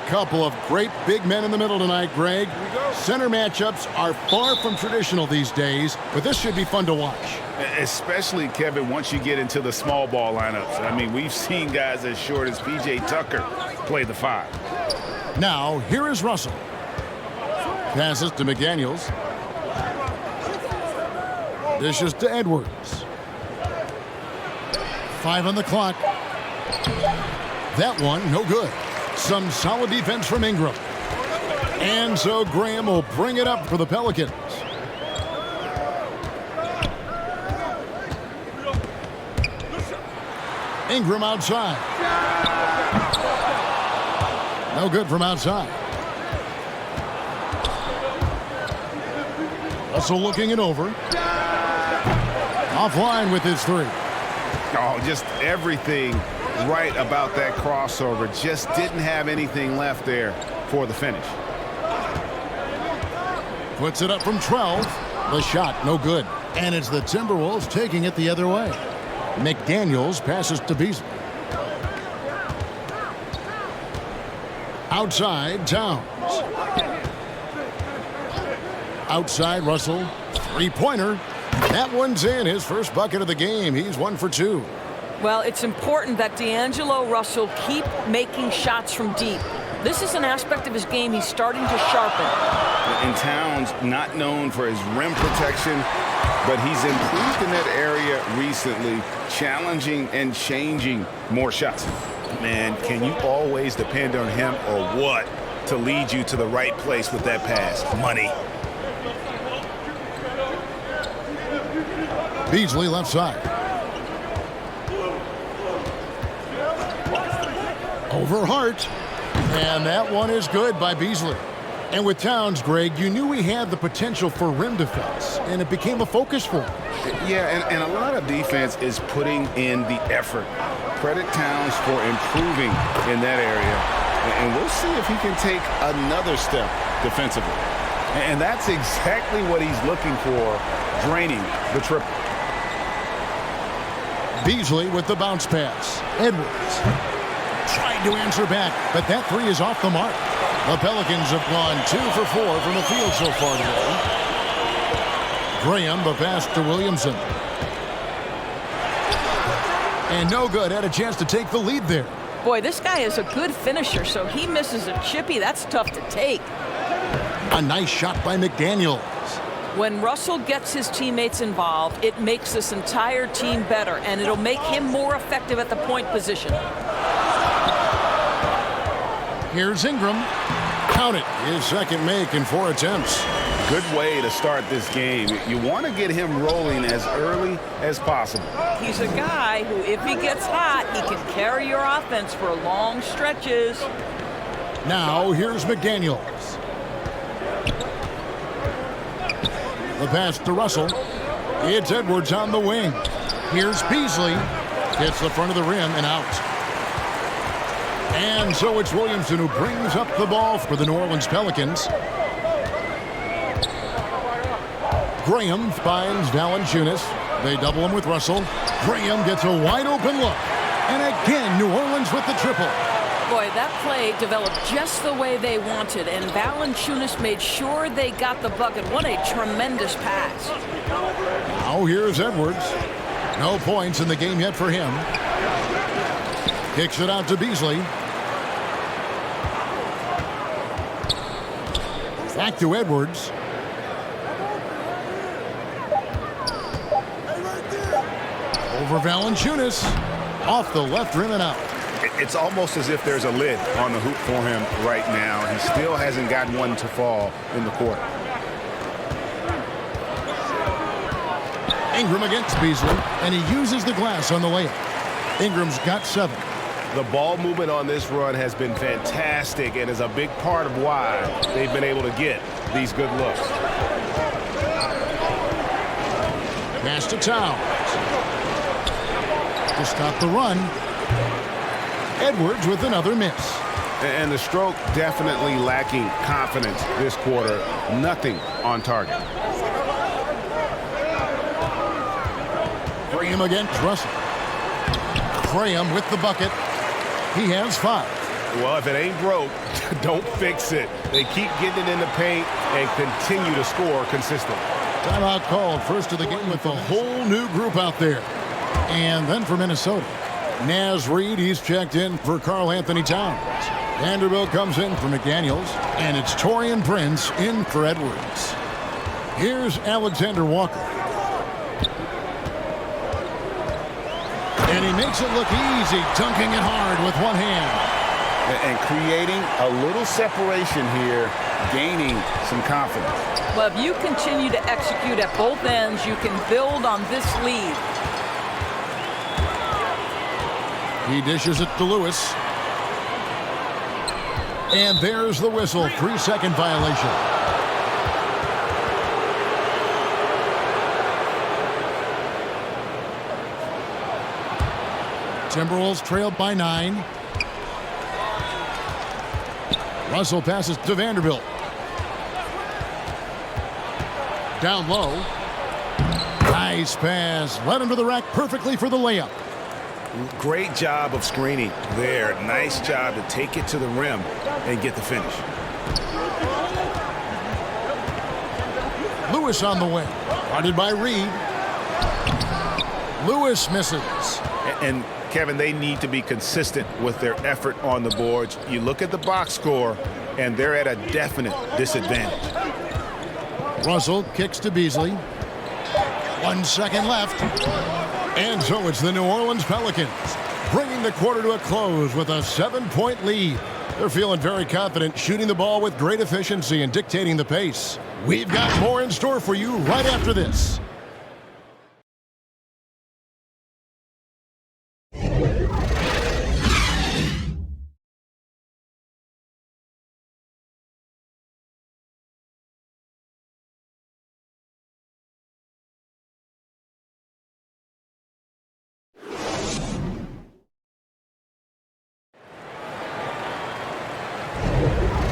Couple of great big men in the middle tonight, Greg. Center matchups are far from traditional these days, but this should be fun to watch. Especially, Kevin, once you get into the small ball lineups. I mean, we've seen guys as short as P.J. Tucker play the 5. Now, here is Russell. Passes to McDaniels. Dishes to Edwards. 5 on the clock. That one, no good. Some solid defense from Ingram. And so Graham will bring it up for the Pelicans. Ingram outside. No good from outside. Russell looking it over. Offline with his 3. Oh, just everything right about that crossover. Just didn't have anything left there for the finish. Puts it up from 12. The shot, no good. And it's the Timberwolves taking it the other way. McDaniels passes to Beasley. Outside, Towns. Outside, Russell. Three-pointer. That one's in. His first bucket of the game. He's 1 for 2. Well, it's important that D'Angelo Russell keep making shots from deep. This is an aspect of his game he's starting to sharpen. And Towns, not known for his rim protection, but he's improved in that area recently, challenging and changing more shots. Man, can you always depend on him or what to lead you to the right place with that pass? Money. Beasley left side. Over Hart. And that one is good by Beasley. And with Towns, Greg, you knew he had the potential for rim defense, and it became a focus for him. Yeah, and a lot of defense is putting in the effort. Credit Towns for improving in that area. And we'll see if he can take another step defensively. And that's exactly what he's looking for, draining the triple. Beasley with the bounce pass. Edwards tried to answer back, but that 3 is off the mark. The Pelicans have gone 2 for 4 from the field so far today. Graham, the pass to Williamson. And no good. Had a chance to take the lead there. Boy, this guy is a good finisher, so he misses a chippy. That's tough to take. A nice shot by McDaniels. When Russell gets his teammates involved, it makes this entire team better, and it'll make him more effective at the point position. Here's Ingram. Count it. His second make in 4 attempts. Good way to start this game. You want to get him rolling as early as possible. He's a guy who, if he gets hot, he can carry your offense for long stretches. Now, here's McDaniels. The pass to Russell. It's Edwards on the wing. Here's Beasley. Hits the front of the rim and out. And so it's Williamson who brings up the ball for the New Orleans Pelicans. Graham finds Valanciunas. They double him with Russell. Graham gets a wide open look. And again, New Orleans with the triple. Boy, that play developed just the way they wanted, and Valanciunas made sure they got the bucket. What a tremendous pass. Now here's Edwards. No points in the game yet for him. Kicks it out to Beasley. Back to Edwards. Over Valanciunas. Off the left rim and out. It's almost as if there's a lid on the hoop for him right now. He still hasn't gotten one to fall in the quarter. Ingram against Beasley, and he uses the glass on the layup. Ingram's got 7. The ball movement on this run has been fantastic and is a big part of why they've been able to get these good looks. Pass to Towns. To stop the run. Edwards with another miss. And the stroke definitely lacking confidence this quarter. Nothing on target. Graham against Russell. Graham with the bucket. He has 5. Well, if it ain't broke, don't fix it. They keep getting it in the paint and continue to score consistently. Timeout called. First of the game with a whole new group out there. And then for Minnesota, Naz Reid, he's checked in for Karl Anthony Towns. Vanderbilt comes in for McDaniels, and it's Taurean Prince in for Edwards. Here's Alexander Walker. And he makes it look easy, dunking it hard with one hand. And creating a little separation here, gaining some confidence. Well, if you continue to execute at both ends, you can build on this lead. He dishes it to Lewis. And there's the whistle. 3-second violation. Timberwolves trailed by 9. Russell passes to Vanderbilt. Down low. Nice pass. Led him to the rack perfectly for the layup. Great job of screening there. Nice job to take it to the rim and get the finish. Lewis on the way. Guarded by Reed. Lewis misses. And Kevin, they need to be consistent with their effort on the boards. You look at the box score, and they're at a definite disadvantage. Russell kicks to Beasley. 1 second left. And so it's the New Orleans Pelicans bringing the quarter to a close with a 7-point lead. They're feeling very confident, shooting the ball with great efficiency and dictating the pace. We've got more in store for you right after this.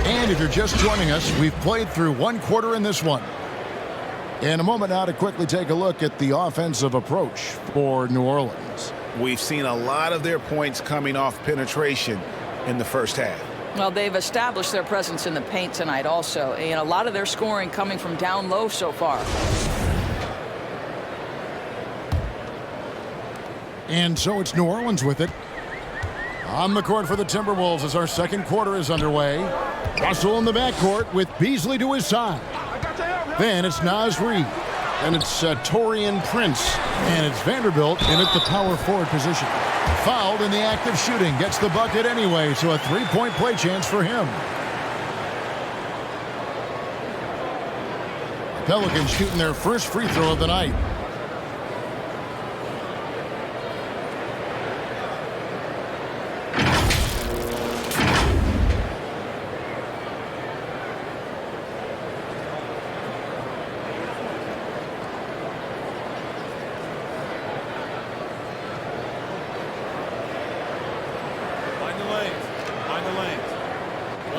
And if you're just joining us, we've played through 1 quarter in this one. In a moment now to quickly take a look at the offensive approach for New Orleans. We've seen a lot of their points coming off penetration in the first half. Well, they've established their presence in the paint tonight also, and a lot of their scoring coming from down low so far. And so it's New Orleans with it. On the court for the Timberwolves as our second quarter is underway. Russell in the backcourt with Beasley to his side. Then it's Naz Reid. And it's Taurean Prince. And it's Vanderbilt in at the power forward position. Fouled in the act of shooting. Gets the bucket anyway, so a 3-point play chance for him. The Pelicans shooting their first free throw of the night.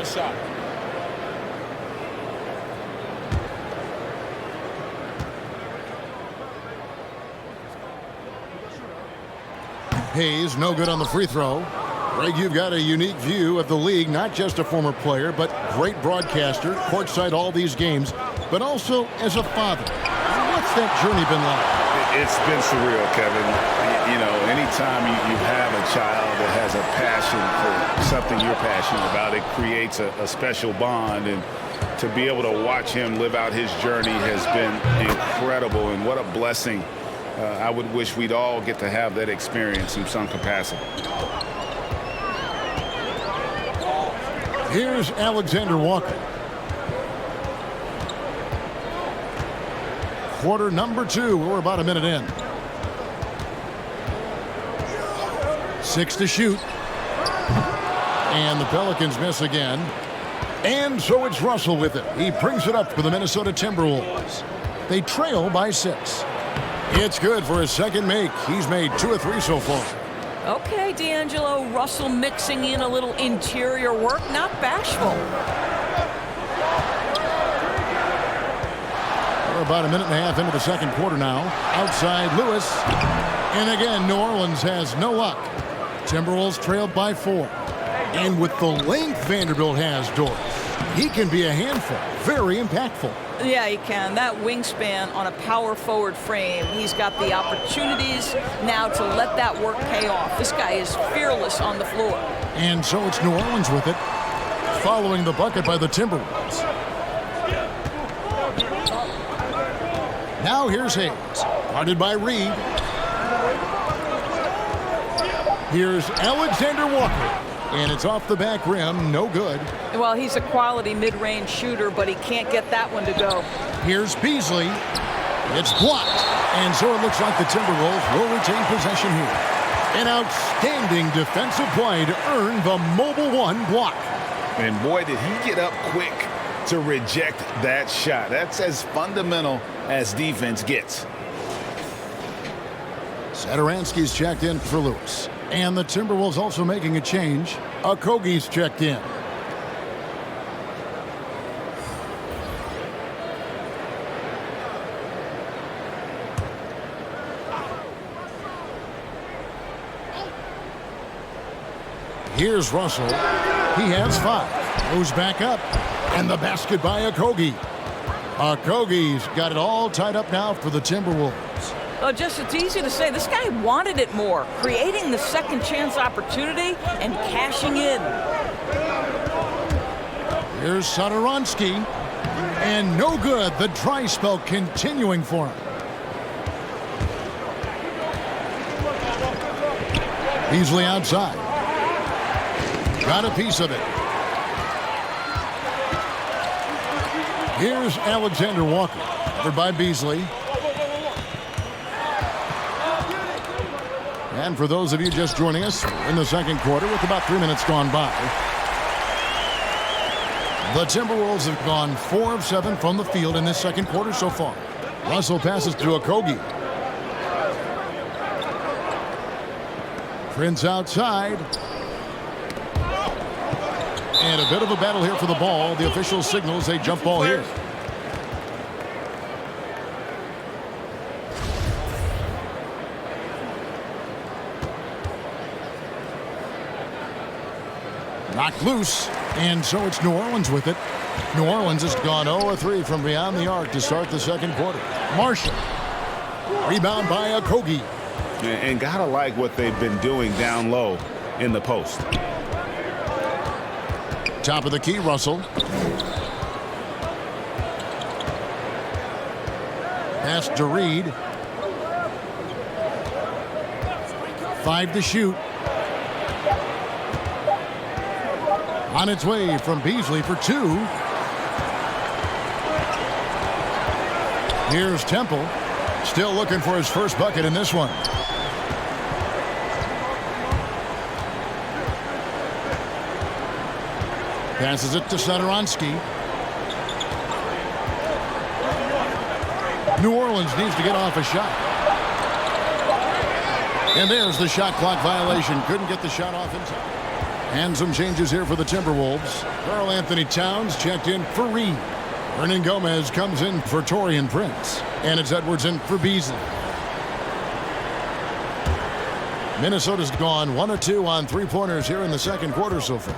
Shot. Hayes no good on the free throw. Greg, you've got a unique view of the league, not just a former player, but great broadcaster, courtside all these games, but also as a father. What's that journey been like? It's been surreal, Kevin. You know, anytime you have a child that has a passion for something you're passionate about, it creates a special bond. And to be able to watch him live out his journey has been incredible. And what a blessing. I would wish we'd all get to have that experience in some capacity. Here's Alexander Walker. Quarter number 2. We're about a minute in. 6 to shoot. And the Pelicans miss again. And so it's Russell with it. He brings it up for the Minnesota Timberwolves. They trail by 6. It's good for his second make. He's made 2 of 3 so far. Okay, D'Angelo Russell mixing in a little interior work, not bashful. We're about a minute and a half into the second quarter now. Outside Lewis. And again, New Orleans has no luck. Timberwolves trailed by 4. And with the length Vanderbilt has, Doris, he can be a handful. Very impactful. Yeah, he can. That wingspan on a power forward frame, he's got the opportunities now to let that work pay off. This guy is fearless on the floor. And so it's New Orleans with it, following the bucket by the Timberwolves. Now here's Hayes, guarded by Reed. Here's Alexander Walker. And it's off the back rim, no good. Well, he's a quality mid-range shooter, but he can't get that one to go. Here's Beasley. It's blocked. And so it looks like the Timberwolves will retain possession here. An outstanding defensive play to earn the Mobile 1 block. And boy, did he get up quick to reject that shot. That's as fundamental as defense gets. Satoransky's checked in for Lewis. And the Timberwolves also making a change. Okogie's checked in. Here's Russell. He has 5. Goes back up. And the basket by Okogie. Okogie's got it all tied up now for the Timberwolves. Oh, just it's easy to say. This guy wanted it more, creating the second chance opportunity and cashing in. Here's Satoransky. And no good. The dry spell continuing for him. Beasley outside. Got a piece of it. Here's Alexander Walker. Covered by Beasley. And for those of you just joining us, in the second quarter with about 3 minutes gone by. The Timberwolves have gone 4 of 7 from the field in this second quarter so far. Russell passes to Okogie. Prince outside. And a bit of a battle here for the ball. The official signals a jump ball here. Knocked loose, and so it's New Orleans with it. New Orleans has gone 0-3 from beyond the arc to start the second quarter. Marshall. Rebound by Okogie. And gotta like what they've been doing down low in the post. Top of the key, Russell. Pass to Reed. 5 to shoot. On its way from Beasley for 2. Here's Temple. Still looking for his first bucket in this one. Passes it to Satoransky. New Orleans needs to get off a shot. And there's the shot clock violation. Couldn't get the shot off in time. And some changes here for the Timberwolves. Karl Anthony Towns checked in for Reed. Hernan Gomez comes in for Taurean Prince. And it's Edwards in for Beasley. Minnesota's gone 1 of 2 on three-pointers here in the second quarter so far.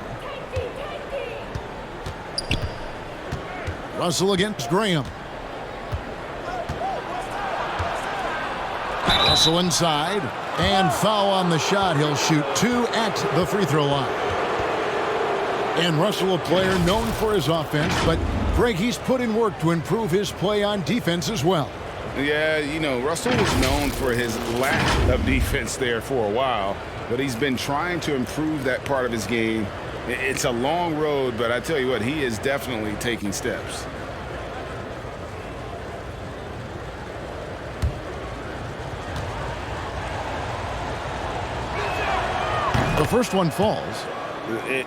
Russell against Graham. Russell inside, and foul on the shot. He'll shoot 2 at the free throw line. And Russell, a player known for his offense, but Greg, he's put in work to improve his play on defense as well. Yeah, you know, Russell was known for his lack of defense there for a while, but he's been trying to improve that part of his game. It's a long road, but I tell you what, he is definitely taking steps. The first one falls.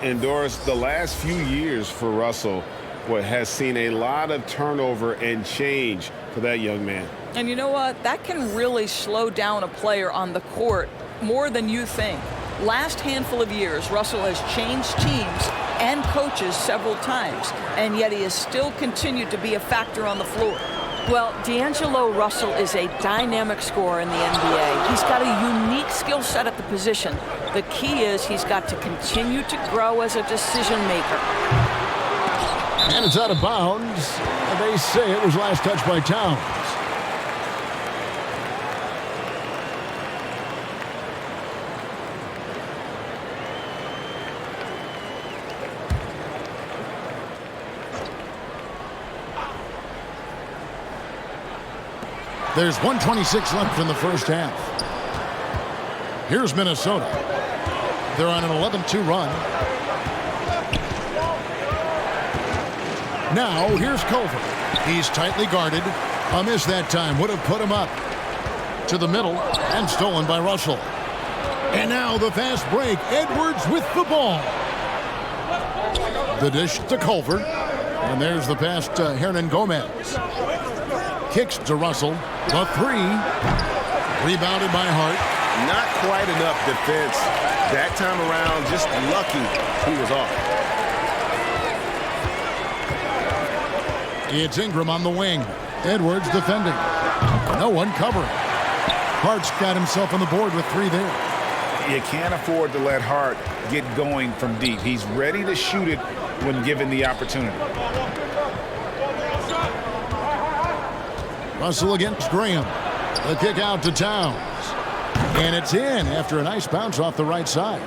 And Doris, the last few years for Russell has seen a lot of turnover and change for that young man. And you know what? That can really slow down a player on the court more than you think. Last handful of years, Russell has changed teams and coaches several times, and yet he has still continued to be a factor on the floor. Well, D'Angelo Russell is a dynamic scorer in the NBA. He's got a unique skill set at the position. The key is he's got to continue to grow as a decision maker. And it's out of bounds. They say it was last touched by Towns. There's 1:26 left in the first half. Here's Minnesota. They're on an 11-2 run. Now, here's Culver. He's tightly guarded. A miss that time would have put him up. To the middle, and stolen by Russell. And now the fast break. Edwards with the ball. The dish to Culver. And there's the pass to Hernan Gomez. Kicks to Russell. The three. Rebounded by Hart. Not quite enough defense that time around. Just lucky he was off. It's Ingram on the wing. Edwards defending. No one covering. Hart's got himself on the board with 3 there. You can't afford to let Hart get going from deep. He's ready to shoot it when given the opportunity. Russell against Graham. The kick out to Towns. And it's in after a nice bounce off the right side.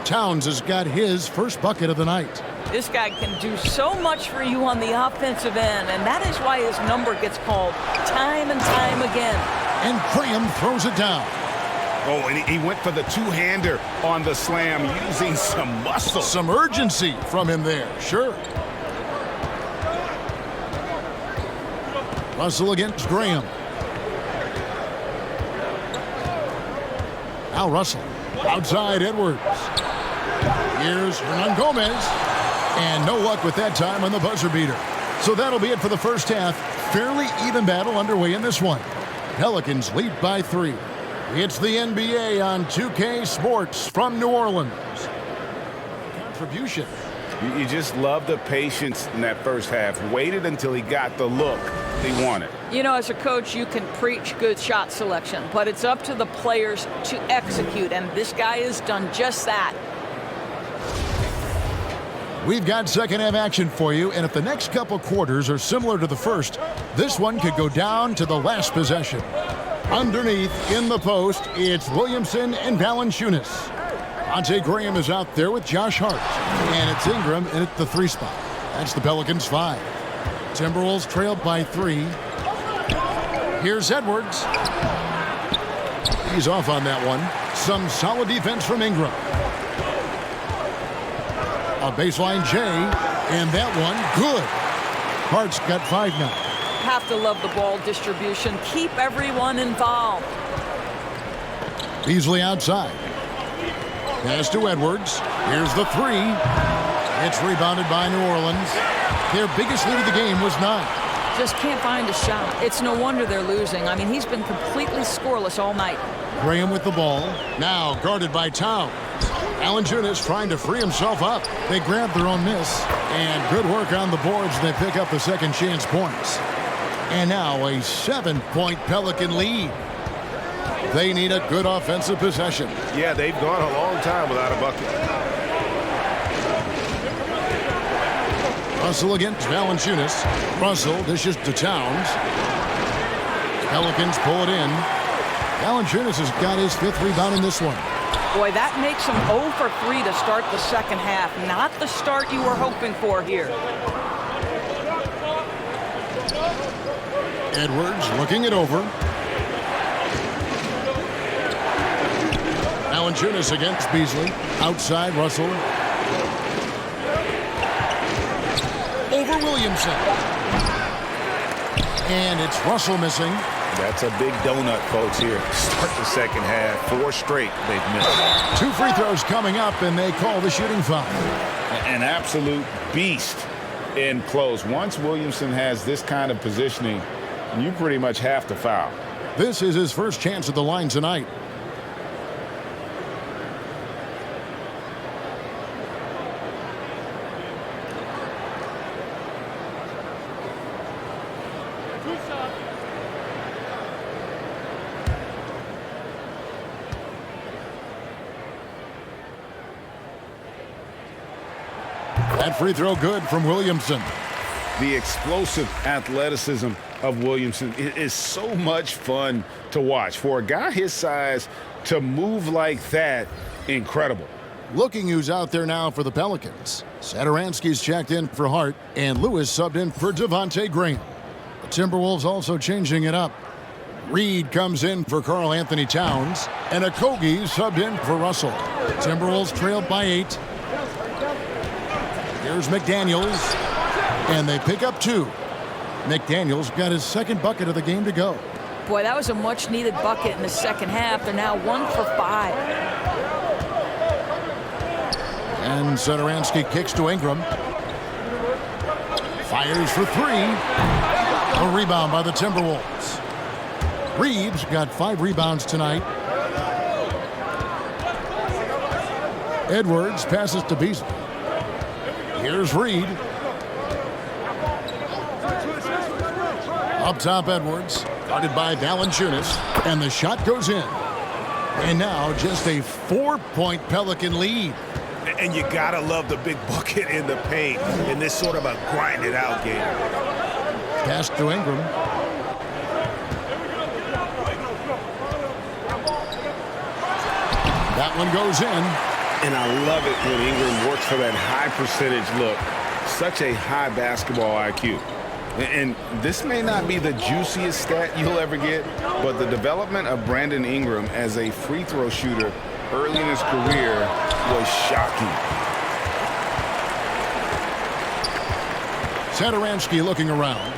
Towns has got his first bucket of the night. This guy can do so much for you on the offensive end, and that is why his number gets called time and time again. And Graham throws it down. Oh, and he went for the two-hander on the slam using some muscle. Some urgency from him there, sure. Russell against Graham. Now Russell. Outside Edwards. Here's Hernan Gomez. And no luck with that time on the buzzer beater. So that'll be it for the first half. Fairly even battle underway in this one. Pelicans lead by 3. It's the NBA on 2K Sports from New Orleans. Contribution. You just love the patience in that first half. Waited until he got the look he wanted. You know, as a coach, you can preach good shot selection, but it's up to the players to execute, and this guy has done just that. We've got second half action for you, and if the next couple quarters are similar to the first, this one could go down to the last possession. Underneath, in the post, it's Williamson and Valanciunas. Ante Graham is out there with Josh Hart, and it's Ingram in at the 3 spot. That's the Pelicans 5. Timberwolves trailed by 3. Here's Edwards. He's off on that one. Some solid defense from Ingram. A baseline J, and that one good. Hart's got 5 now. Have to love the ball distribution. Keep everyone involved. Beasley outside. Pass to Edwards. Here's the 3. It's rebounded by New Orleans. Their biggest lead of the game was 9. Just can't find a shot. It's no wonder they're losing. I mean, he's been completely scoreless all night. Graham with the ball. Now guarded by Towns. Valanciunas trying to free himself up. They grab their own miss. And good work on the boards. They pick up the second chance points. And now a 7-point Pelican lead. They need a good offensive possession. Yeah, they've gone a long time without a bucket. Russell against Valanciunas. Russell dishes to Towns. Pelicans pull it in. Valanciunas has got his 5th rebound in this one. Boy, that makes him 0 for 3 to start the second half. Not the start you were hoping for here. Edwards looking it over. Valanciunas against Beasley. Outside Russell. Over Williamson. And it's Russell missing. That's a big donut, folks, here. Start the second half. 4 straight they've missed. 2 free throws coming up, and they call the shooting foul. An absolute beast in close. Once Williamson has this kind of positioning, you pretty much have to foul. This is his first chance at the line tonight. That free throw good from Williamson. The explosive athleticism of Williamson is so much fun to watch. For a guy his size to move like that, incredible. Looking who's out there now for the Pelicans. Satoransky's checked in for Hart, and Lewis subbed in for Devontae Graham. The Timberwolves also changing it up. Reed comes in for Karl Anthony Towns, and Okogie subbed in for Russell. Timberwolves trailed by 8. Here's McDaniels, and they pick up 2. McDaniels got his 2nd bucket of the game to go. Boy, that was a much-needed bucket in the second half. They're now 1 for 5. And Satoransky kicks to Ingram. Fires for 3. A rebound by the Timberwolves. Reeves got 5 rebounds tonight. Edwards passes to Beasley. Here's Reed. Up top, Edwards. Guarded by Valanciunas. And the shot goes in. And now just a 4-point Pelican lead. And you gotta love the big bucket in the paint in this sort of a grind-it-out game. Pass to Ingram. That one goes in. And I love it when Ingram works for that high percentage look. Such a high basketball IQ. And this may not be the juiciest stat you'll ever get, but the development of Brandon Ingram as a free throw shooter early in his career was shocking. Satoransky looking around.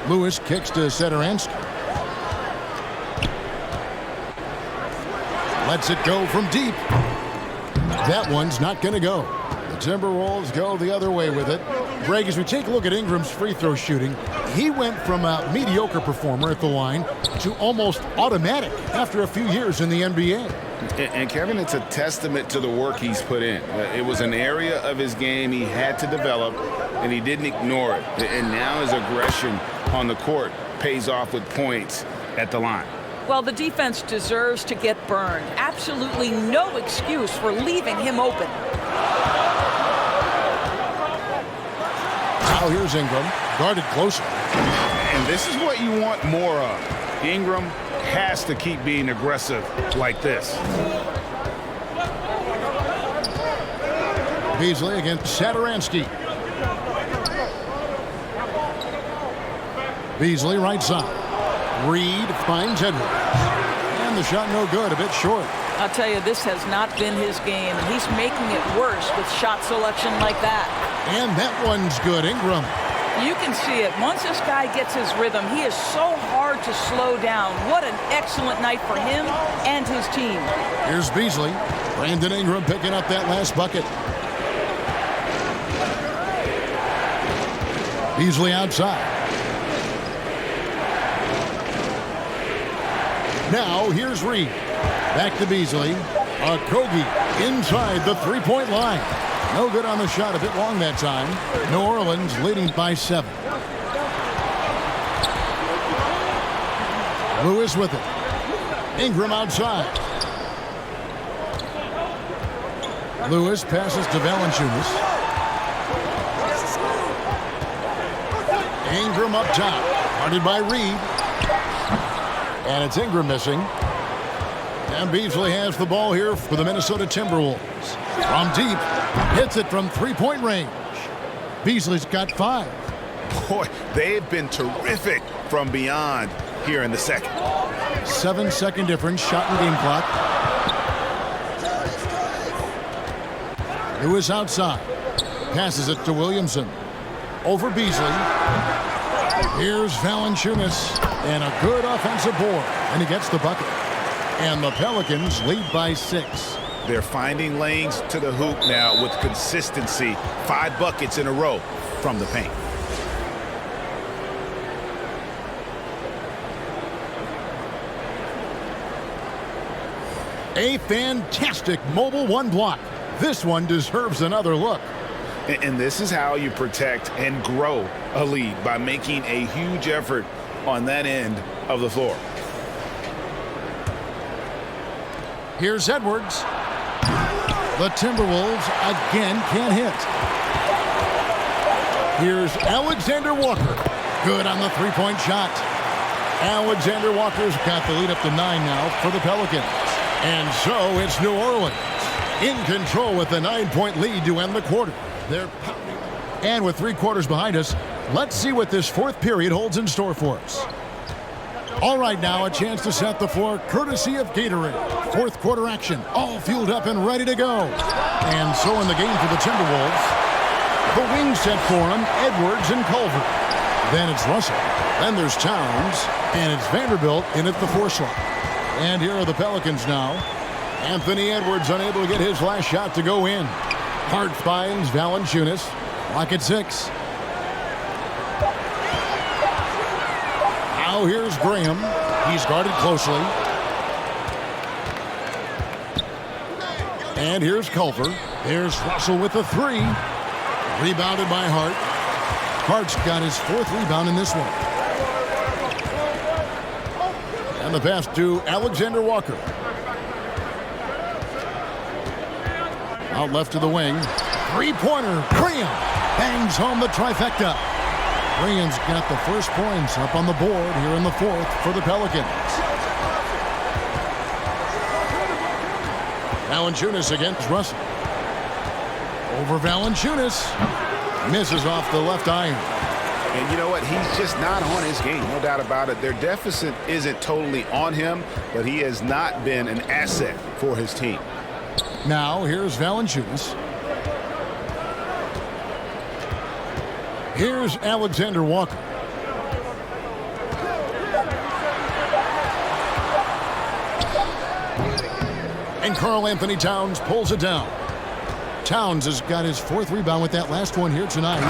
Lewis kicks to Satoransky. Lets it go from deep. That one's not going to go. The Timberwolves go the other way with it. Greg, as we take a look at Ingram's free throw shooting, he went from a mediocre performer at the line to almost automatic after a few years in the NBA. And Kevin, it's a testament to the work he's put in. It was an area of his game he had to develop, and he didn't ignore it. And now his aggression on the court pays off with points at the line. Well, the defense deserves to get burned. Absolutely no excuse for leaving him open. Now here's Ingram, guarded closer. And this is what you want more of. Ingram has to keep being aggressive like this. Beasley against Satoransky. Beasley right side. Reed finds Edwards. And the shot no good, a bit short. I'll tell you, this has not been his game, and he's making it worse with shot selection like that. And that one's good. Ingram. You can see it. Once this guy gets his rhythm, he is so hard to slow down. What an excellent night for him and his team. Here's Beasley. Brandon Ingram picking up that last bucket. Beasley outside. Now here's Reed. Back to Beasley. Okogie inside the three-point line. No good on the shot, a bit long that time. New Orleans leading by 7. Lewis with it. Ingram outside. Lewis passes to Valanciunas. Ingram up top. Guarded by Reed. And it's Ingram missing. And Beasley has the ball here for the Minnesota Timberwolves. From deep. Hits it from three-point range. Beasley's got 5. Boy, they've been terrific from beyond here in the second. 7-second difference. Shot and game clock. Lewis outside. Passes it to Williamson. Over Beasley. Here's Valanciunas. And a good offensive board. And he gets the bucket. And the Pelicans lead by 6. They're finding lanes to the hoop now with consistency. 5 buckets in a row from the paint. A fantastic mobile one block. This one deserves another look. And this is how you protect and grow a lead, by making a huge effort on that end of the floor. Here's Edwards. The Timberwolves again can't hit. Here's Alexander Walker. Good on the three-point shot. Alexander Walker's got the lead up to 9 now for the Pelicans. And so it's New Orleans in control with a 9-point lead to end the quarter. They're pounding. And with 3 quarters behind us, let's see what this 4th period holds in store for us. All right, now a chance to set the floor courtesy of Gatorade. 4th quarter action, all fueled up and ready to go. And so in the game for the Timberwolves, the wings set for them, Edwards and Culver. Then it's Russell. Then there's Towns. And it's Vanderbilt in at the 4 slot. And here are the Pelicans now. Anthony Edwards unable to get his last shot to go in. Hart finds Valanciunas. Lock at 6. Now here's Graham. He's guarded closely. And here's Culver. There's Russell with the 3. Rebounded by Hart. Hart's got his 4th rebound in this one. And the pass to Alexander Walker. Out left to the wing. 3-pointer. Graham bangs home the trifecta. Graham's got the first points up on the board here in the 4th for the Pelicans. Valanciunas against Russell. Over Valanciunas. Misses off the left iron. And you know what? He's just not on his game, no doubt about it. Their deficit isn't totally on him, but he has not been an asset for his team. Now here's Valanciunas. Here's Alexander Walker. And Karl Anthony Towns pulls it down. Towns has got his 4th rebound with that last one here tonight.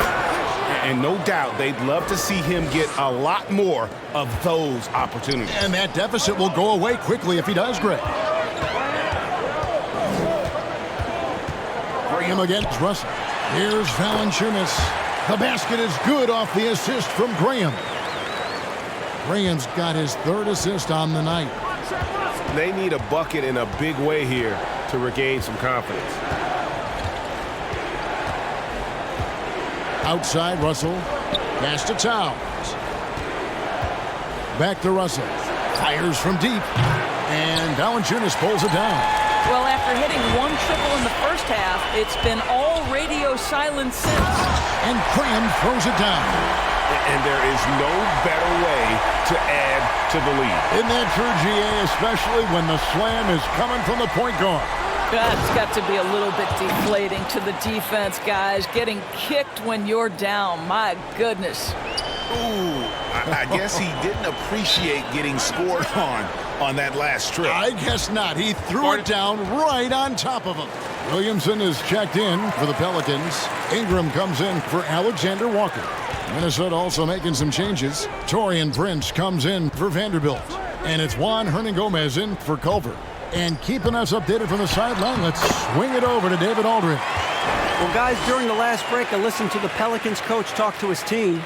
And no doubt they'd love to see him get a lot more of those opportunities. And that deficit will go away quickly if he does, Greg. Graham against Russell. Here's Valanciunas. The basket is good off the assist from Graham. Graham's got his 3rd assist on the night. They need a bucket in a big way here to regain some confidence. Outside Russell. Pass to Towns. Back to Russell. Fires from deep. And Valanciunas pulls it down. Well, after hitting 1 triple in the first half, it's been all radio silence since. And Graham throws it down. And there is no better way to add to the lead. Isn't that true, GA? Especially when the slam is coming from the point guard. That's got to be a little bit deflating to the defense, guys. Getting kicked when you're down. My goodness. Ooh, I guess he didn't appreciate getting scored on that last trip. I guess not. He threw it down right on top of him. Williamson is checked in for the Pelicans. Ingram comes in for Alexander Walker. Minnesota also making some changes. Taurean Prince comes in for Vanderbilt. And it's Juan Hernan-Gomez in for Culver. And keeping us updated from the sideline, let's swing it over to David Aldridge. Well, guys, during the last break, I listened to the Pelicans coach talk to his team.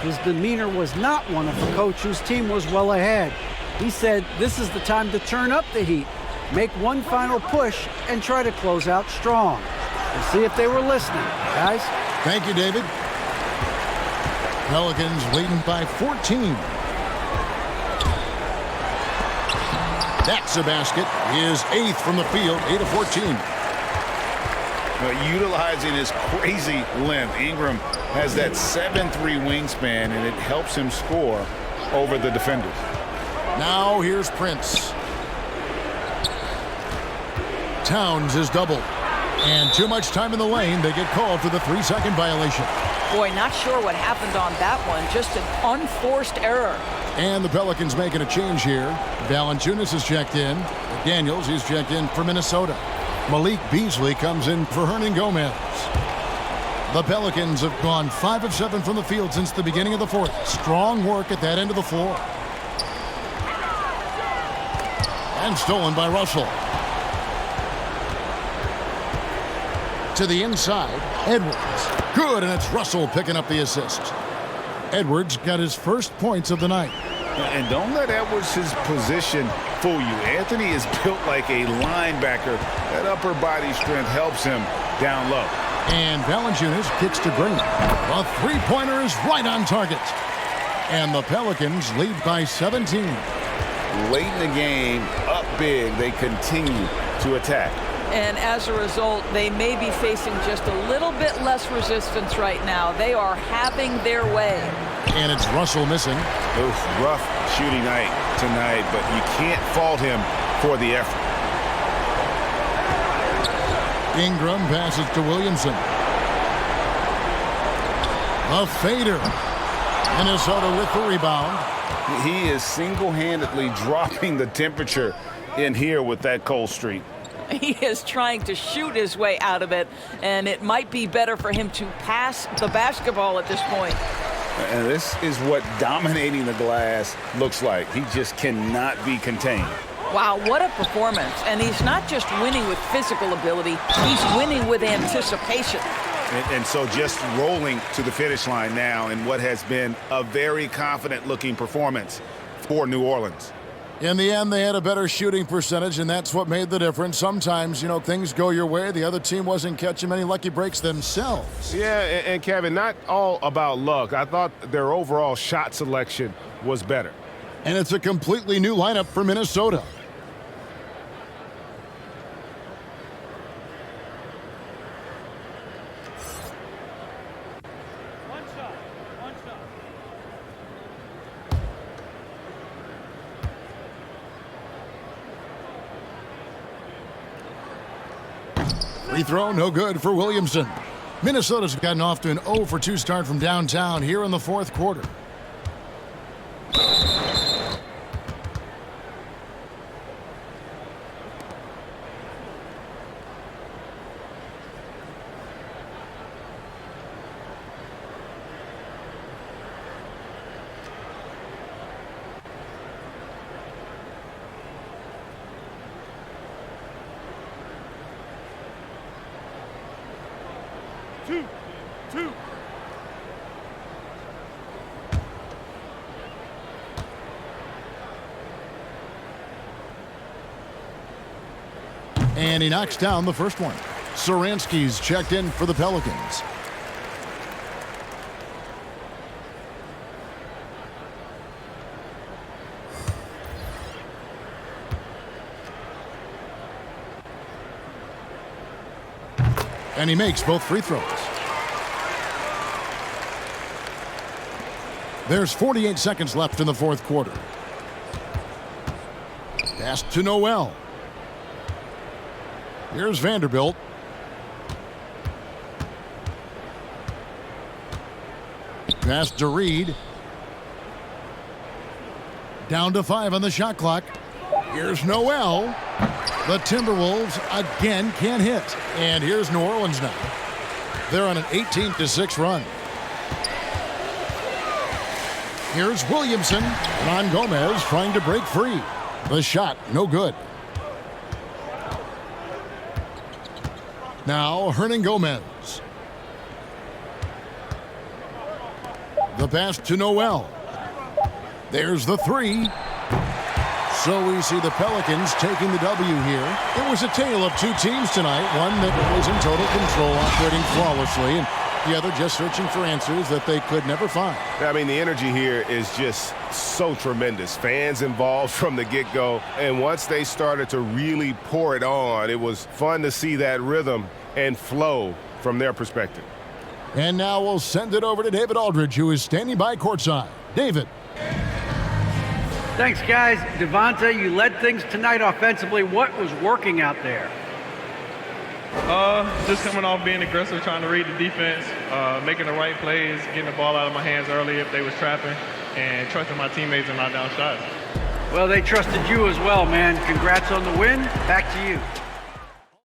His demeanor was not one of the coach whose team was well ahead. He said this is the time to turn up the heat, make one final push, and try to close out strong. We'll see if they were listening, guys. Thank you, David. Pelicans leading by 14. That's a basket. His 8th from the field, 8 of 14. Utilizing his crazy length, Ingram has that 7'3" wingspan, and it helps him score over the defenders. Now here's Prince. Towns is doubled. And too much time in the lane. They get called for the 3-second violation. Boy, not sure what happened on that one. Just an unforced error. And the Pelicans making a change here. Valanciunas is checked in. Daniels, he's checked in for Minnesota. Malik Beasley comes in for Hernan Gomez. The Pelicans have gone 5 of 7 from the field since the beginning of the fourth. Strong work at that end of the floor. And stolen by Russell. To the inside, Edwards. Good, and it's Russell picking up the assist. Edwards got his first points of the night. And don't let Edwards' position fool you. Anthony is built like a linebacker. That upper body strength helps him down low. And Valanciunas kicks to Green. A three-pointer is right on target. And the Pelicans lead by 17. Late in the game, up big, they continue to attack. And as a result, they may be facing just a little bit less resistance right now. They are having their way. And it's Russell missing. Oof, rough shooting night tonight, but you can't fault him for the effort. Ingram passes to Williamson. A fader. Minnesota with the rebound. He is single-handedly dropping the temperature in here with that cold streak. He is trying to shoot his way out of it, and it might be better for him to pass the basketball at this point. And this is what dominating the glass looks like. He just cannot be contained. Wow, what a performance. And he's not just winning with physical ability, he's winning with anticipation. And so just rolling to the finish line now in what has been a very confident-looking performance for New Orleans. In the end, they had a better shooting percentage, and that's what made the difference. Sometimes, things go your way. The other team wasn't catching many lucky breaks themselves. Yeah, and Kevin, not all about luck. I thought their overall shot selection was better. And it's a completely new lineup for Minnesota. Free throw, no good for Williamson. Minnesota's gotten off to an 0 for 2 start from downtown here in the fourth quarter. Two. And he knocks down the first one. Saransky's checked in for the Pelicans. And he makes both free throws. There's 48 seconds left in the fourth quarter. Pass to Noel. Here's Vanderbilt. Pass to Reed. Down to 5 on the shot clock. Here's Noel. The Timberwolves again can't hit. And here's New Orleans now. They're on an 18-6 run. Here's Williamson. Ron Gomez trying to break free. The shot, no good. Now Hernan Gomez. The pass to Noel. There's the three. So we see the Pelicans taking the W here. It was a tale of two teams tonight, one that was in total control, operating flawlessly, and the other just searching for answers that they could never find. I mean, the energy here is just so tremendous. Fans involved from the get-go, and once they started to really pour it on, it was fun to see that rhythm and flow from their perspective. And now we'll send it over to David Aldridge, who is standing by courtside. David. Thanks, guys. Devonta, you led things tonight offensively. What was working out there? Just coming off being aggressive, trying to read the defense, making the right plays, getting the ball out of my hands early if they was trapping, and trusting my teammates to knock down shots. Well, they trusted you as well, man. Congrats on the win. Back to you.